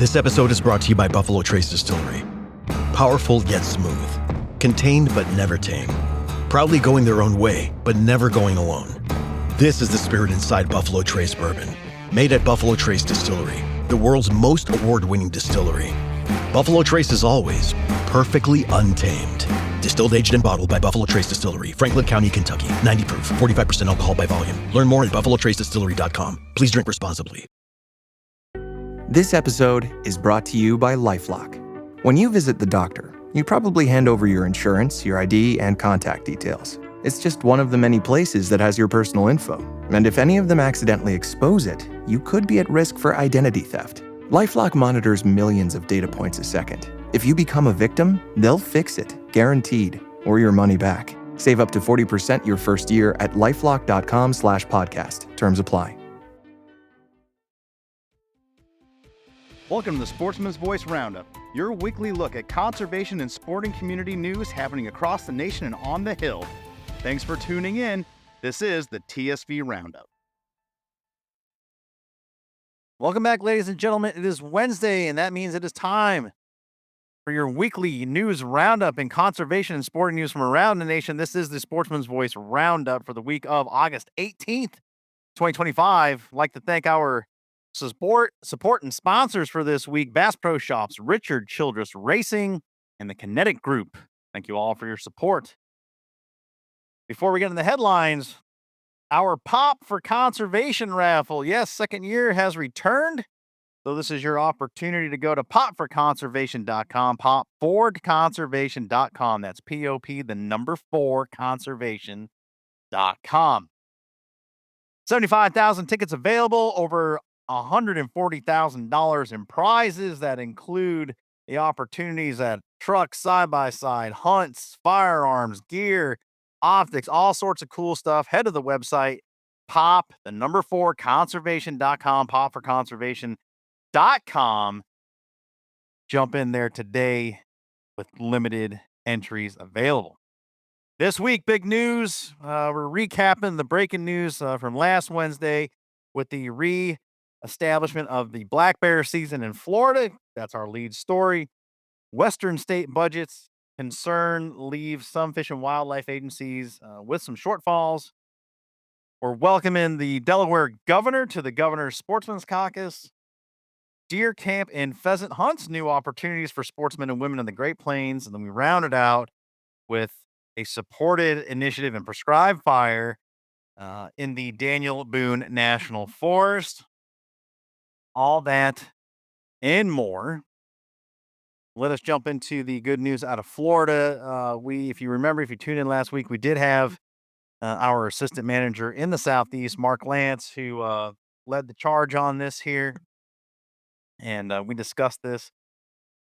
This episode is brought to you by Buffalo Trace Distillery. Powerful yet smooth. Contained but never tame. Proudly going their own way, but never going alone. This is the spirit inside Buffalo Trace Bourbon. Made at Buffalo Trace Distillery, the world's most award-winning distillery. Buffalo Trace is always perfectly untamed. Distilled, aged, and bottled by Buffalo Trace Distillery, Franklin County, Kentucky. 90 proof, 45% alcohol by volume. Learn more at buffalotracedistillery.com. Please drink responsibly. This episode is brought to you by LifeLock. When you visit the doctor, you probably hand over your insurance, your ID, and contact details. It's just one of the many places that has your personal info. And if any of them accidentally expose it, you could be at risk for identity theft. LifeLock monitors millions of data points a second. If you become a victim, they'll fix it, guaranteed, or your money back. Save up to 40% your first year at lifelock.com/podcast. Terms apply. Welcome to the Sportsman's Voice Roundup, your weekly look at conservation and sporting community news happening across the nation and on the Hill. Thanks for tuning in. This is the TSV Roundup. Welcome back, ladies and gentlemen. It is Wednesday, and that means it is time for your weekly news roundup in conservation and sporting news from around the nation. This is the Sportsman's Voice Roundup for the week of August 18th, 2025. I'd like to thank our support and sponsors for this week: Bass Pro Shops, Richard Childress Racing, and the Kinetic Group. Thank you all for your support. Before we get into the headlines, our Pop for Conservation raffle. Yes, second year has returned. So this is your opportunity to go to popforconservation.com, popforconservation.com. That's P-O-P, the number 4, conservation.com. 75,000 tickets available, over $140,000 in prizes that include the opportunities at trucks, side-by-side, hunts, firearms, gear, optics, all sorts of cool stuff. Head to the website, pop, the number 4, conservation.com, popforconservation.com. Jump in there today with limited entries available. This week, big news. We're recapping the breaking news from last Wednesday with the establishment of the black bear season in Florida. That's our lead story. Western state budgets concern leave some fish and wildlife agencies with some shortfalls. We're welcoming the Delaware governor to the governor's Sportsmen's Caucus. Deer camp and pheasant hunts, new opportunities for sportsmen and women in the Great Plains. And then we round it out with a supported initiative in prescribed fire in the Daniel Boone National Forest. All that and more. Let us jump into the good news out of Florida. If you remember, if you tuned in last week, we did have our assistant manager in the Southeast, Mark Lance, who led the charge on this here. And we discussed this,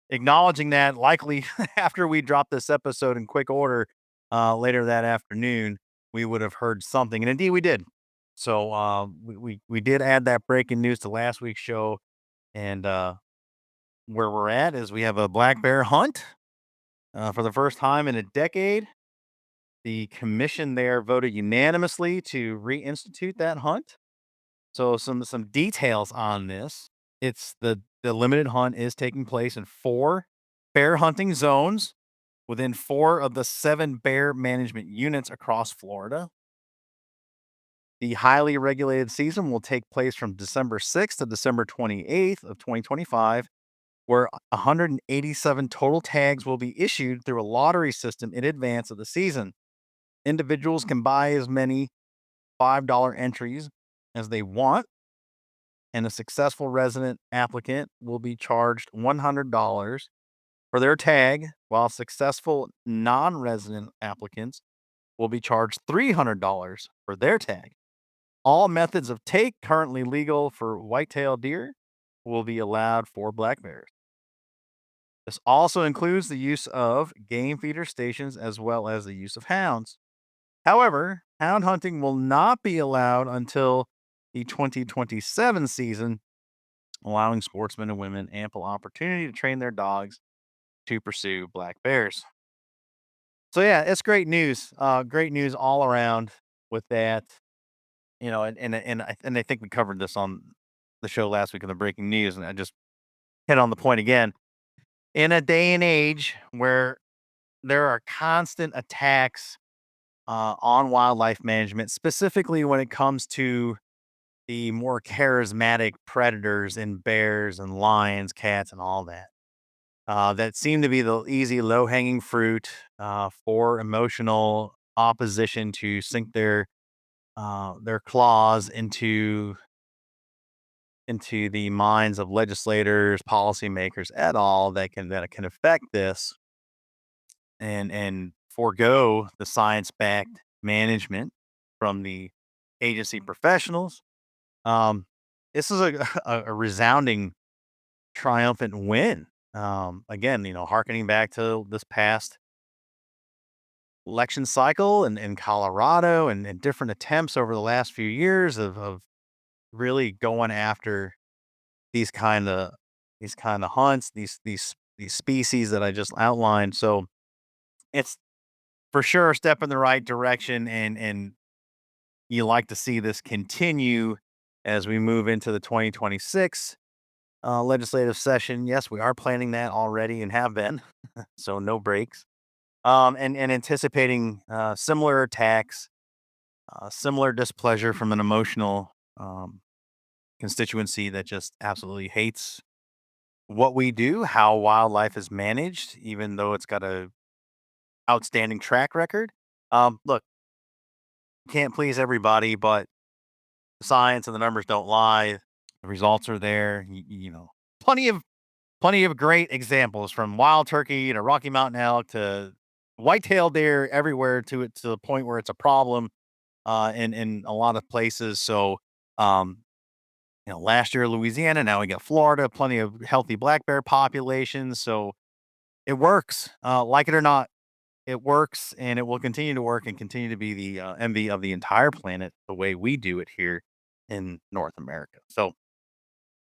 acknowledging that likely after we dropped this episode in quick order later that afternoon, we would have heard something. And indeed we did. So we did add that breaking news to last week's show. And where we're at is we have a black bear hunt for the first time in a decade. The commission there voted unanimously to reinstitute that hunt. So some details on this. It's the limited hunt is taking place in 4 bear hunting zones within 4 of the 7 bear management units across Florida. The highly regulated season will take place from December 6th to December 28th of 2025, where 187 total tags will be issued through a lottery system in advance of the season. Individuals can buy as many $5 entries as they want, and a successful resident applicant will be charged $100 for their tag, while successful non-resident applicants will be charged $300 for their tag. All methods of take currently legal for white-tailed deer will be allowed for black bears. This also includes the use of game feeder stations as well as the use of hounds. However, hound hunting will not be allowed until the 2027 season, allowing sportsmen and women ample opportunity to train their dogs to pursue black bears. So yeah, it's great news. Great news all around with that. And I think we covered this on the show last week in the breaking news, and I just hit on the point again. In a day and age where there are constant attacks on wildlife management, specifically when it comes to the more charismatic predators in bears and lions, cats, and all that. That seem to be the easy, low hanging fruit for emotional opposition to sink their claws into the minds of legislators, policymakers, at all that can affect this and forego the science backed management from the agency professionals. Um, this is a resounding triumphant win. Again, harkening back to this past election cycle in Colorado and different attempts over the last few years of really going after these kind of hunts, these species that I just outlined. So it's for sure a step in the right direction, and you like to see this continue as we move into the 2026 legislative session. Yes, we are planning that already and have been, so no breaks. And anticipating similar attacks, similar displeasure from an emotional constituency that just absolutely hates what we do, how wildlife is managed, even though it's got a outstanding track record. Look, can't please everybody, but the science and the numbers don't lie. The results are there. Plenty of great examples from wild turkey to Rocky Mountain elk to white-tailed deer everywhere to the point where it's a problem in a lot of places. So, um, last year Louisiana, now we got Florida, plenty of healthy black bear populations. So it works, like it or not. It works, and it will continue to work and continue to be the envy of the entire planet the way we do it here in North America. So,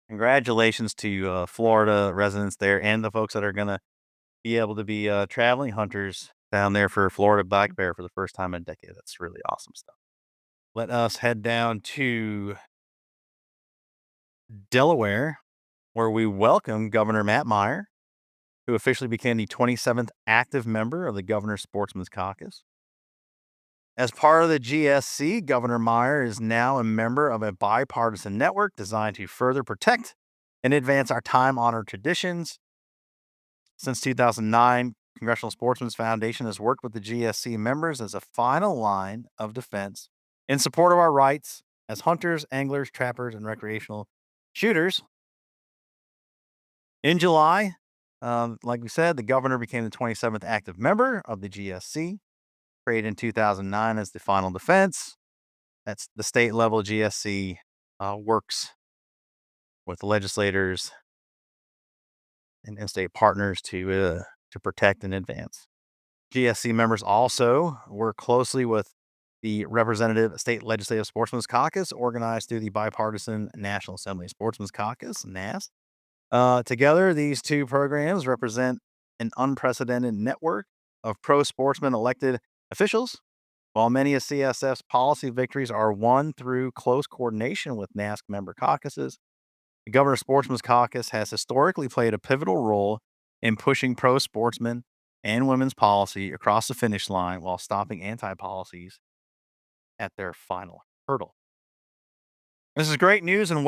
congratulations to Florida residents there and the folks that are gonna be able to be traveling hunters down there for Florida black bear for the first time in a decade. That's really awesome stuff. Let us head down to Delaware, where we welcome Governor Matt Meyer, who officially became the 27th active member of the Governor's Sportsmen's Caucus. As part of the GSC, Governor Meyer is now a member of a bipartisan network designed to further protect and advance our time honored traditions. Since 2009, Congressional Sportsmen's Foundation has worked with the GSC members as a final line of defense in support of our rights as hunters, anglers, trappers, and recreational shooters. In July, like we said, the governor became the 27th active member of the GSC, created in 2009 as the final defense. That's the state level GSC works with legislators and state partners to protect and advance. GSC members also work closely with the Representative State Legislative Sportsmen's Caucus, organized through the Bipartisan National Assembly Sportsmen's Caucus, NAS. Together, these two programs represent an unprecedented network of pro sportsman elected officials. While many of CSF's policy victories are won through close coordination with NASC member caucuses, the Governor's Sportsman's Caucus has historically played a pivotal role in pushing pro sportsmen and women's policy across the finish line while stopping anti policies at their final hurdle. This is great news and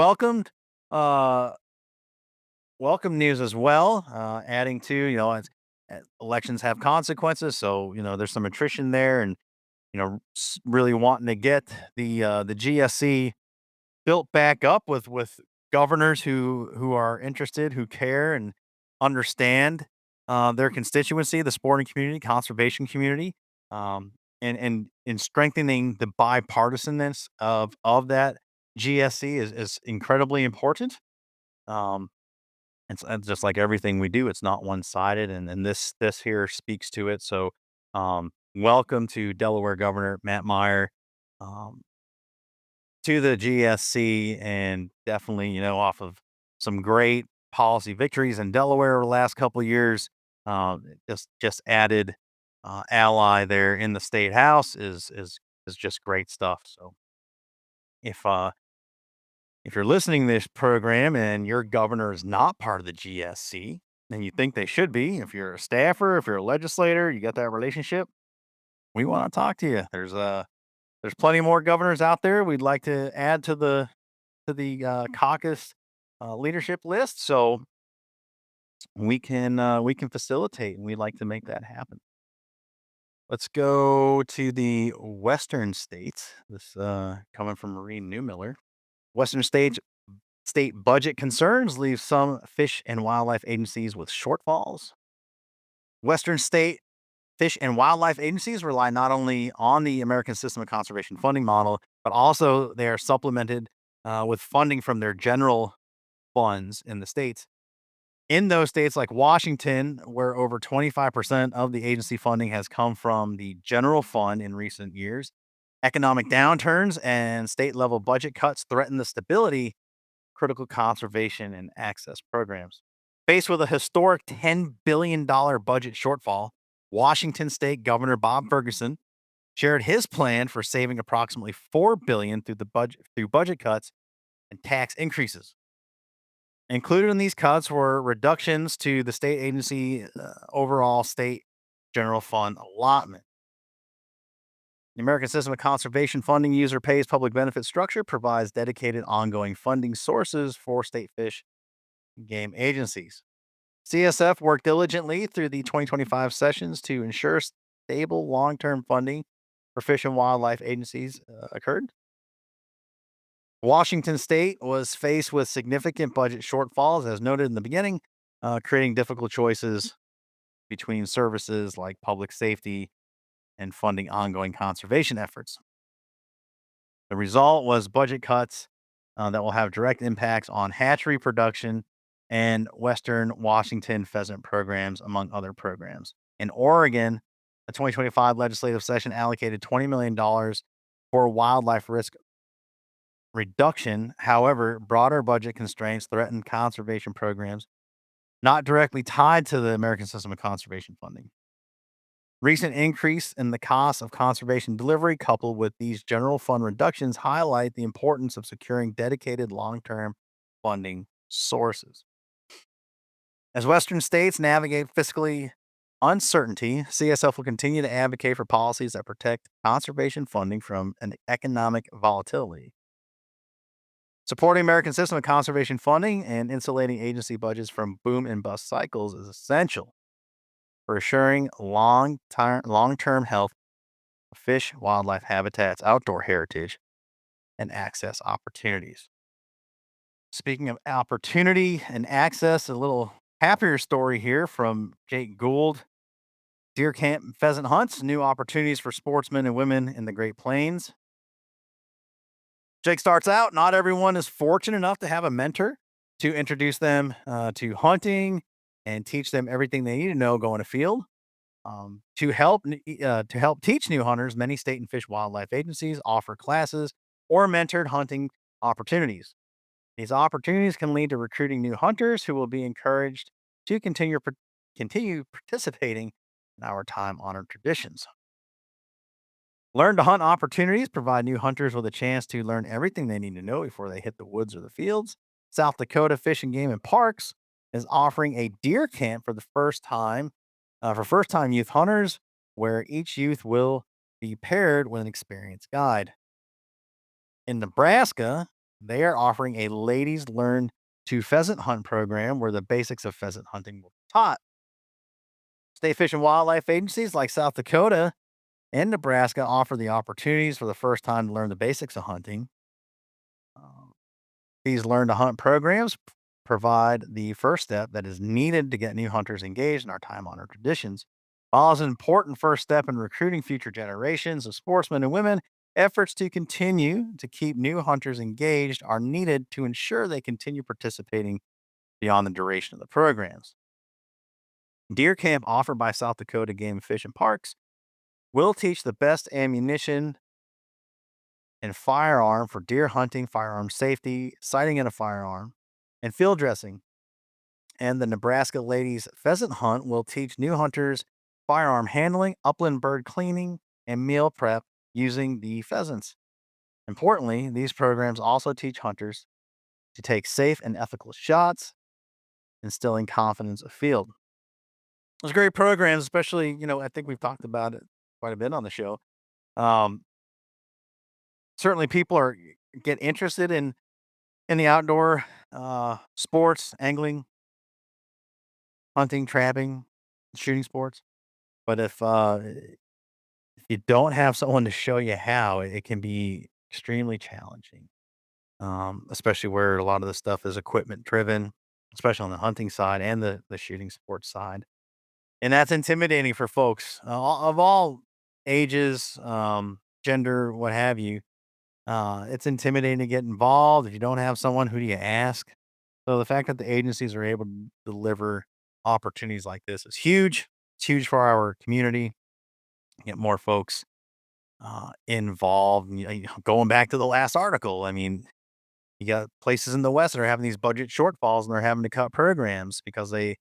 uh, welcome news as well. Adding to, elections have consequences. So, there's some attrition there and, really wanting to get the GSC built back up with governors who are interested, who care and understand their constituency, the sporting community, conservation community, and in strengthening the bipartisanness of that GSC is incredibly important. Um, it's just like everything we do; it's not one sided, and this here speaks to it. So, welcome to Delaware Governor Matt Meyer. Um, to the GSC and definitely, off of some great policy victories in Delaware over the last couple of years. Just added ally there in the state house is just great stuff. So if If you're listening to this program and your governor is not part of the GSC, and you think they should be, if you're a staffer, if you're a legislator, you got that relationship, we want to talk to you. There's plenty more governors out there. We'd like to add to the caucus leadership list, so we can facilitate, and we'd like to make that happen. Let's go to the western states. This coming from Maureen Newmiller. Western states state budget concerns leave some fish and wildlife agencies with shortfalls. Western state fish and wildlife agencies rely not only on the American System of Conservation Funding model, but also they are supplemented with funding from their general funds in the states. In those states like Washington, where over 25% of the agency funding has come from the general fund in recent years, economic downturns and state level budget cuts threaten the stability critical conservation and access programs. Faced with a historic $10 billion budget shortfall, Washington State Governor Bob Ferguson shared his plan for saving approximately $4 billion through budget cuts and tax increases. Included in these cuts were reductions to the state agency overall state general fund allotment. The American System of Conservation Funding user pays public benefit structure provides dedicated ongoing funding sources for state fish and game agencies. CSF worked diligently through the 2025 sessions to ensure stable long-term funding for fish and wildlife agencies occurred. Washington State was faced with significant budget shortfalls, as noted in the beginning, creating difficult choices between services like public safety and funding ongoing conservation efforts. The result was budget cuts that will have direct impacts on hatchery production and Western Washington pheasant programs, among other programs. In Oregon, the 2025 legislative session allocated $20 million for wildlife risk reduction. However, broader budget constraints threatened conservation programs not directly tied to the American System of Conservation Funding. Recent increase in the cost of conservation delivery, coupled with these general fund reductions, highlight the importance of securing dedicated long-term funding sources. As Western states navigate fiscally uncertainty, CSF will continue to advocate for policies that protect conservation funding from an economic volatility. Supporting American System of Conservation Funding and insulating agency budgets from boom and bust cycles is essential for assuring long-term health of fish, wildlife habitats, outdoor heritage, and access opportunities. Speaking of opportunity and access, a little happier story here from Jake Gould. Deer camp and pheasant hunts, new opportunities for sportsmen and women in the Great Plains. Jake starts out, not everyone is fortunate enough to have a mentor to introduce them to hunting and teach them everything they need to know going afield. To help teach new hunters, many state and fish wildlife agencies offer classes or mentored hunting opportunities. These opportunities can lead to recruiting new hunters who will be encouraged to continue participating in our time-honored traditions. Learn to hunt opportunities provide new hunters with a chance to learn everything they need to know before they hit the woods or the fields. South Dakota Fish and Game and Parks is offering a deer camp for the first time for first-time youth hunters, where each youth will be paired with an experienced guide. In Nebraska, they are offering a ladies learn to pheasant hunt program where the basics of pheasant hunting will be taught. State Fish and Wildlife agencies like South Dakota and Nebraska offer the opportunities for the first time to learn the basics of hunting. These learn to hunt programs provide the first step that is needed to get new hunters engaged in our time-honored traditions. While it's an important first step in recruiting future generations of sportsmen and women, efforts to continue to keep new hunters engaged are needed to ensure they continue participating beyond the duration of the programs. Deer camp offered by South Dakota Game, Fish, and Parks will teach the best ammunition and firearm for deer hunting, firearm safety, sighting in a firearm, and field dressing. And the Nebraska Ladies Pheasant Hunt will teach new hunters firearm handling, upland bird cleaning, and meal prep using the pheasants. Importantly, these programs also teach hunters to take safe and ethical shots, instilling confidence afield. Those great programs, especially, I think we've talked about it quite a bit on the show. Um, Certainly people get interested in the outdoor sports, angling, hunting, trapping, shooting sports. But if you don't have someone to show you how, it can be extremely challenging. Especially where a lot of the stuff is equipment driven, especially on the hunting side and the shooting sports side. And that's intimidating for folks of all ages, gender, what have you. It's intimidating to get involved. If you don't have someone, who do you ask? So the fact that the agencies are able to deliver opportunities like this is huge. It's huge for our community. Get more folks involved. Going back to the last article, I mean, you got places in the West that are having these budget shortfalls and they're having to cut programs because they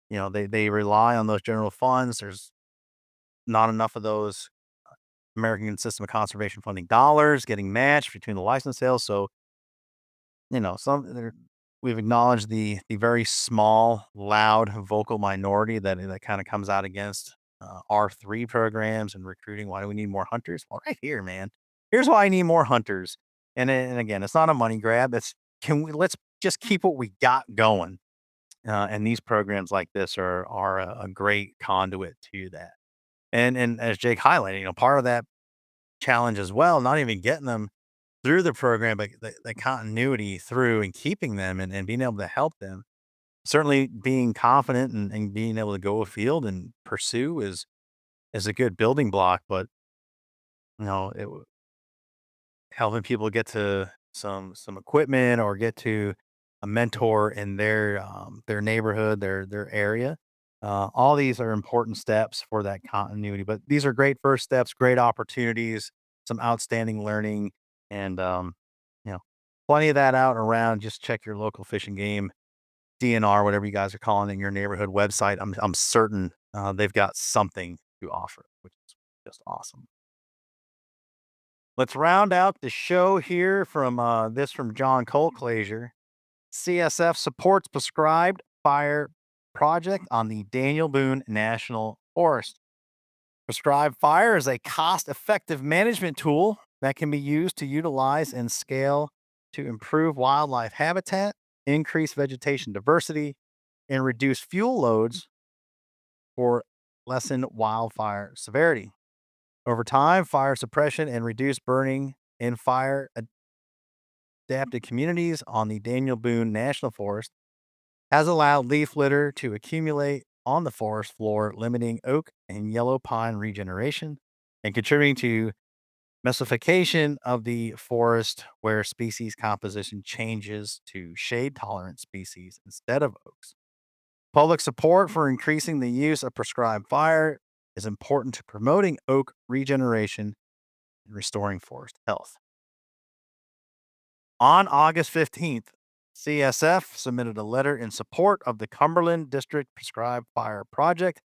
rely on those general funds. There's not enough of those American System of Conservation Funding dollars getting matched between the license sales. So, we've acknowledged the very small, loud, vocal minority that kind of comes out against R3 programs and recruiting. Why do we need more hunters? Well, right here, man. Here's why I need more hunters. And again, it's not a money grab. Let's just keep what we got going. And these programs like this are a great conduit to that. And as Jake highlighted, part of that challenge as well, not even getting them through the program, but the continuity through and keeping them and being able to help them. Certainly being confident and being able to go afield and pursue is a good building block, but helping people get to some equipment or get to a mentor in their neighborhood, their area. All these are important steps for that continuity, but these are great first steps, great opportunities, some outstanding learning, and you know, plenty of that out and around. Just check your local fish and game DNR, whatever you guys are calling it, in your neighborhood website. I'm certain they've got something to offer, which is just awesome. Let's round out the show here from John Colclasure. CSF supports prescribed fire project on the Daniel Boone National Forest. Prescribed fire is a cost-effective management tool that can be used to utilize and scale to improve wildlife habitat, increase vegetation diversity, and reduce fuel loads for lessen wildfire severity. Over time, fire suppression and reduced burning in fire adapted communities on the Daniel Boone National Forest has allowed leaf litter to accumulate on the forest floor, limiting oak and yellow pine regeneration and contributing to messification of the forest where species composition changes to shade tolerant species instead of oaks. Public support for increasing the use of prescribed fire is important to promoting oak regeneration and restoring forest health. On August 15th, CSF submitted a letter in support of the Cumberland District Prescribed Fire Project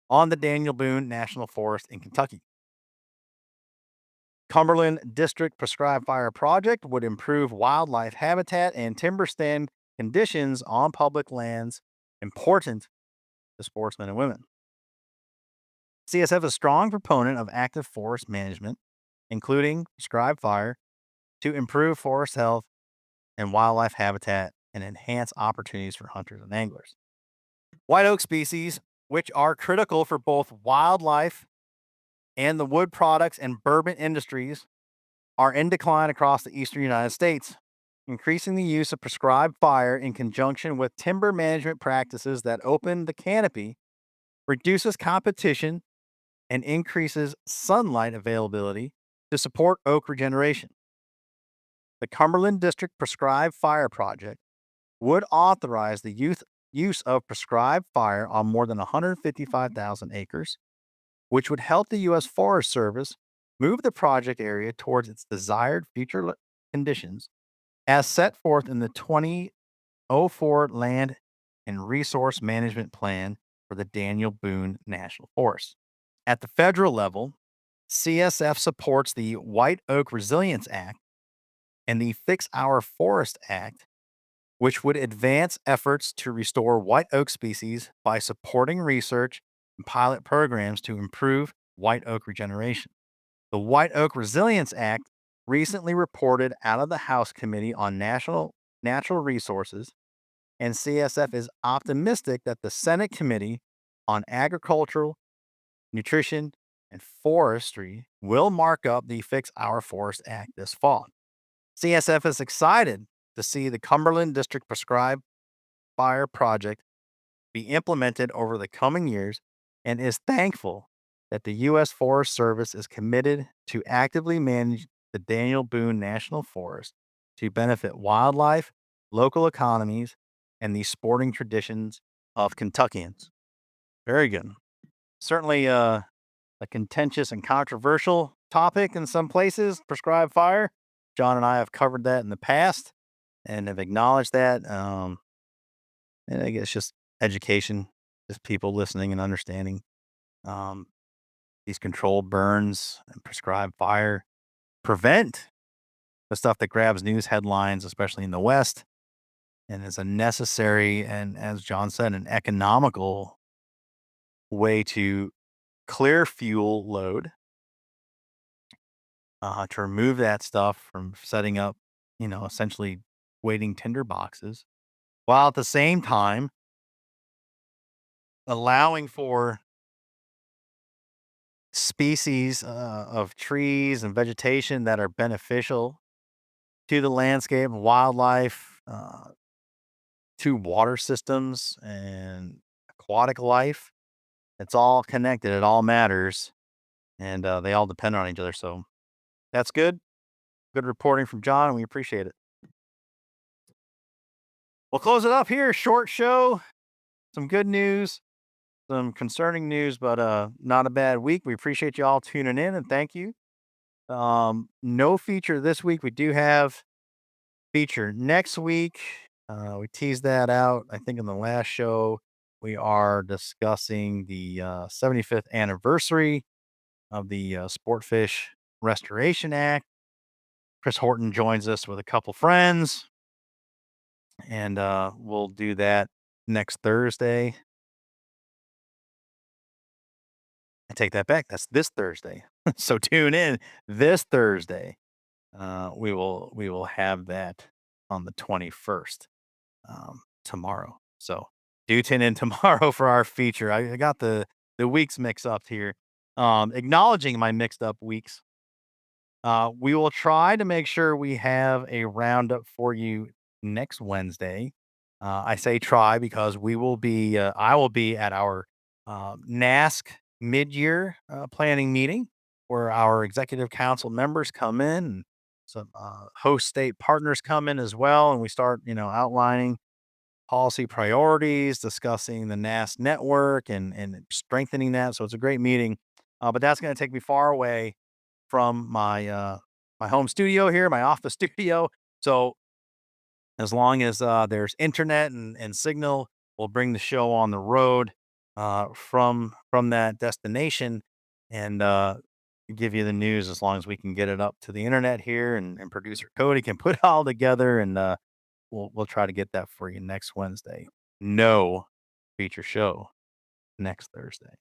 on the Daniel Boone National Forest in Kentucky. Cumberland District Prescribed Fire Project would improve wildlife habitat and timber stand conditions on public lands important to sportsmen and women. CSF is a strong proponent of active forest management, including prescribed fire, to improve forest health and wildlife habitat and enhance opportunities for hunters and anglers. White oak species, which are critical for both wildlife and the wood products and bourbon industries, are in decline across the eastern United States. Increasing the use of prescribed fire in conjunction with timber management practices that open the canopy reduces competition and increases sunlight availability to support oak regeneration. The Cumberland District Prescribed Fire Project would authorize the use of prescribed fire on more than 155,000 acres, which would help the U.S. Forest Service move the project area towards its desired future conditions as set forth in the 2004 Land and Resource Management Plan for the Daniel Boone National Forest. At the federal level, CSF supports the White Oak Resilience Act and the Fix Our Forest Act which would advance efforts to restore white oak species by supporting research and pilot programs to improve white oak regeneration. The White Oak Resilience Act recently reported out of the House Committee on Natural Resources, and CSF is optimistic that the Senate Committee on Agricultural, Nutrition, and Forestry will mark up the Fix Our Forest Act this fall. CSF is excited to see the Cumberland District Prescribed Fire Project be implemented over the coming years and is thankful that the U.S. Forest Service is committed to actively manage the Daniel Boone National Forest to benefit wildlife, local economies, and the sporting traditions of Kentuckians. Very good. Certainly a contentious and controversial topic in some places, prescribed fire. John and I have covered that in the past and have acknowledged that. And I guess just education, just people listening and understanding these controlled burns and prescribed fire prevent the stuff that grabs news headlines, especially in the West, and is a necessary and, as John said, an economical way to clear fuel load, to remove that stuff from setting up, essentially waiting tinder boxes, while at the same time allowing for species of trees and vegetation that are beneficial to the landscape and wildlife, to water systems and aquatic life. It's all connected. It all matters. And they all depend on each other. So that's good. Good reporting from John. And we appreciate it. We'll close it up here. Short show. Some good news. Some concerning news, but not a bad week. We appreciate you all tuning in and thank you. No feature this week. We do have feature next week. We teased that out, I think, in the last show. We are discussing the 75th anniversary of the Sportfish Restoration Act. Chris Horton joins us with a couple friends, and we'll do that next Thursday. I take that back. That's this Thursday. So tune in this Thursday. We will have that on the 21st, tomorrow. So do tune in tomorrow for our feature. I got the weeks mixed up here. Acknowledging my mixed up weeks. We will try to make sure we have a roundup for you next Wednesday. I say try because we will be, I will be at our NASC mid-year planning meeting where our executive council members come in and some host state partners come in as well. And we start, outlining policy priorities, discussing the NASC network and strengthening that. So it's a great meeting. But that's going to take me far away from my my home studio here, my office studio. So as long as there's internet and signal, we'll bring the show on the road from that destination and give you the news as long as we can get it up to the internet here and producer Cody can put it all together and we'll try to get that for you next Wednesday. No feature show next Thursday.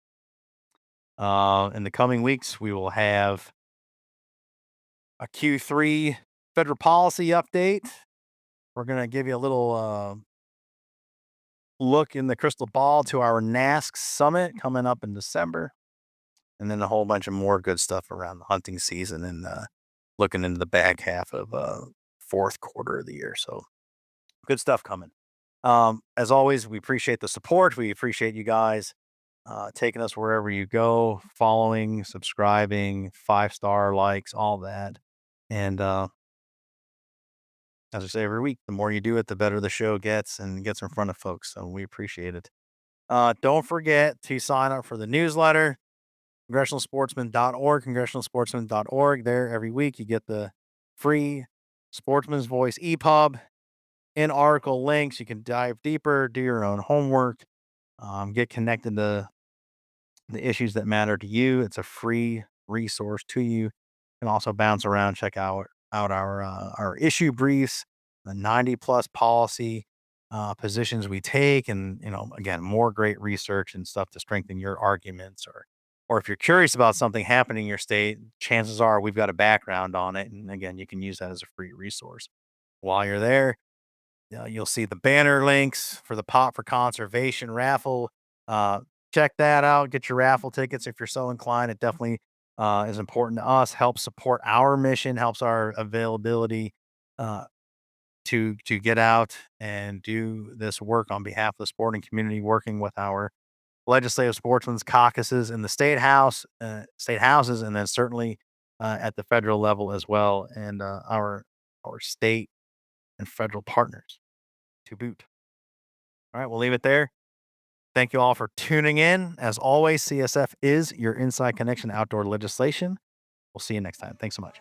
In the coming weeks, we will have a Q3 federal policy update. We're going to give you a little look in the crystal ball to our NASC summit coming up in December. And then a whole bunch of more good stuff around the hunting season and looking into the back half of fourth quarter of the year. So good stuff coming. As always, we appreciate the support. We appreciate you guys taking us wherever you go, following, subscribing, 5-star likes, all that. And as I say every week, the more you do it, the better the show gets and gets in front of folks. So we appreciate it. Don't forget to sign up for the newsletter, congressionalsportsman.org, congressionalsportsman.org. There every week you get the free Sportsman's Voice EPUB in article links. You can dive deeper, do your own homework, get connected to the issues that matter to you. It's a free resource to you. You can also bounce around, check out our issue briefs the 90 plus policy positions we take, and again, more great research and stuff to strengthen your arguments, or if you're curious about something happening in your state, chances are we've got a background on it, and again, you can use that as a free resource. While you're there, you'll see the banner links for the Pot for Conservation raffle. Uh, Check that out. Get your raffle tickets if you're so inclined. It definitely is important to us. Helps support our mission. Helps our availability uh, to get out and do this work on behalf of the sporting community. Working with our legislative sportsmen's caucuses in the state houses, and then certainly at the federal level as well, and our state and federal partners to boot. All right, we'll leave it there. Thank you all for tuning in. As always, CSF is your inside connection to outdoor legislation. We'll see you next time. Thanks so much.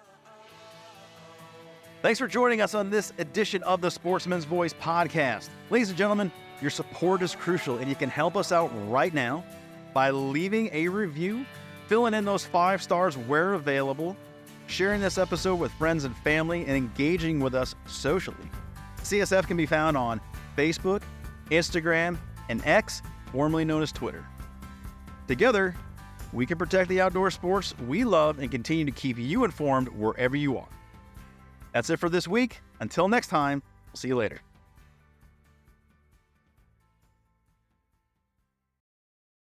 Thanks for joining us on this edition of the Sportsman's Voice podcast. Ladies and gentlemen, your support is crucial, and you can help us out right now by leaving a review, filling in those 5 stars where available, sharing this episode with friends and family, and engaging with us socially. CSF can be found on Facebook, Instagram, and X, formerly known as Twitter. Together, we can protect the outdoor sports we love and continue to keep you informed wherever you are. That's it for this week. Until next time, we'll see you later.